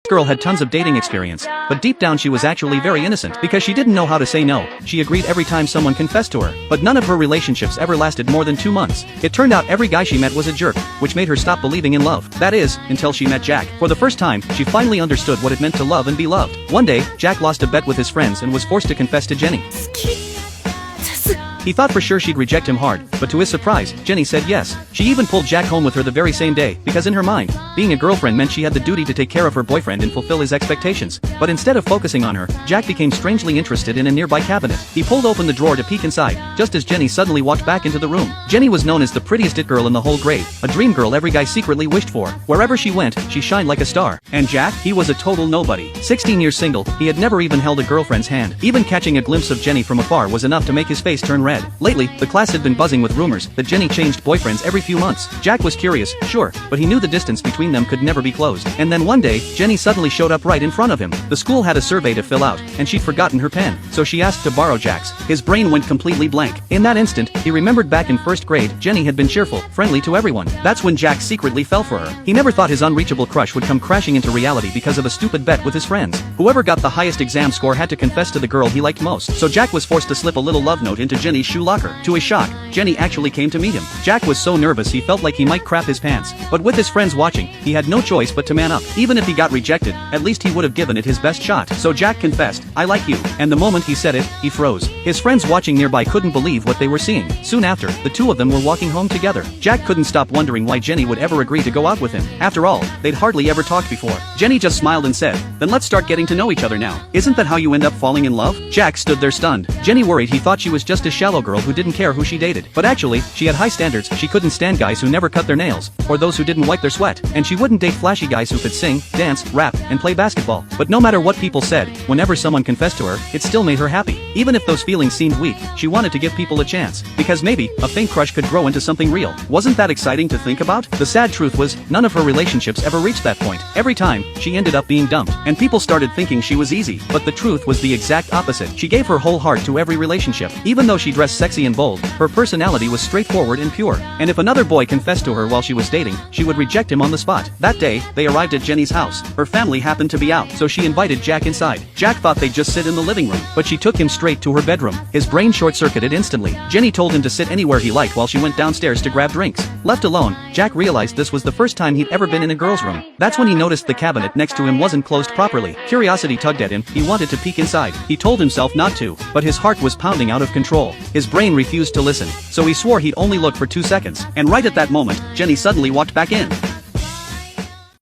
Girl had tons of dating experience, but deep down she was actually very innocent because she didn't know how to say no. She agreed every time someone confessed to her, but none of her relationships ever lasted more than 2 months. It turned out every guy she met was a jerk, which made her stop believing in love. That is, until she met Jack. For the first time, she finally understood what it meant to love and be loved. One day, Jack lost a bet with his friends and was forced to confess to Jenny. He thought for sure she'd reject him hard, but to his surprise, Jenny said yes. She even pulled Jack home with her the very same day, because in her mind, being a girlfriend meant she had the duty to take care of her boyfriend and fulfill his expectations. But instead of focusing on her, Jack became strangely interested in a nearby cabinet. He pulled open the drawer to peek inside, just as Jenny suddenly walked back into the room. Jenny was known as the prettiest it girl in the whole grade, a dream girl every guy secretly wished for. Wherever she went, she shined like a star. And Jack, he was a total nobody. 16 years single, he had never even held a girlfriend's hand. Even catching a glimpse of Jenny from afar was enough to make his face turn red. Lately, the class had been buzzing with rumors that Jenny changed boyfriends every few months. Jack was curious, sure, but he knew the distance between them could never be closed. And then one day, Jenny suddenly showed up right in front of him. The school had a survey to fill out, and she'd forgotten her pen, so she asked to borrow Jack's. His brain went completely blank. In that instant, he remembered back in first grade, Jenny had been cheerful, friendly to everyone. That's when Jack secretly fell for her. He never thought his unreachable crush would come crashing into reality because of a stupid bet with his friends. Whoever got the highest exam score had to confess to the girl he liked most, so Jack was forced to slip a little love note into Jenny's shoe locker. To his shock, Jenny actually came to meet him. Jack was so nervous he felt like he might crap his pants. But with his friends watching, he had no choice but to man up. Even if he got rejected, at least he would have given it his best shot. So Jack confessed, "I like you." And the moment he said it, he froze. His friends watching nearby couldn't believe what they were seeing. Soon after, the two of them were walking home together. Jack couldn't stop wondering why Jenny would ever agree to go out with him. After all, they'd hardly ever talked before. Jenny just smiled and said, "Then let's start getting to know each other now. Isn't that how you end up falling in love?" Jack stood there stunned. Jenny worried he thought she was just a shallow girl who didn't care who she dated. But actually, she had high standards. She couldn't stand guys who never cut their nails, or those who didn't wipe their sweat. And she wouldn't date flashy guys who could sing, dance, rap, and play basketball. But no matter what people said, whenever someone confessed to her, it still made her happy. Even if those feelings seemed weak, she wanted to give people a chance. Because maybe, a faint crush could grow into something real. Wasn't that exciting to think about? The sad truth was, none of her relationships ever reached that point. Every time, she ended up being dumped. And people started thinking she was easy. But the truth was the exact opposite. She gave her whole heart to every relationship. Even though she dressed sexy and bold, her personality was straightforward and pure. And if another boy confessed to her while she was dating, she would reject him on the spot. That day, they arrived at Jenny's house. Her family happened to be out, so she invited Jack inside. Jack thought they'd just sit in the living room, but she took him straight to her bedroom. His brain short-circuited instantly. Jenny told him to sit anywhere he liked while she went downstairs to grab drinks. Left alone, Jack realized this was the first time he'd ever been in a girl's room. That's when he noticed the cabinet next to him wasn't closed properly. Curiosity tugged at him. He wanted to peek inside. He told himself not to, but his heart was pounding out of control. His brain refused to listen, so he swore he'd only look for 2 seconds. And right at that moment, Jenny suddenly walked back in.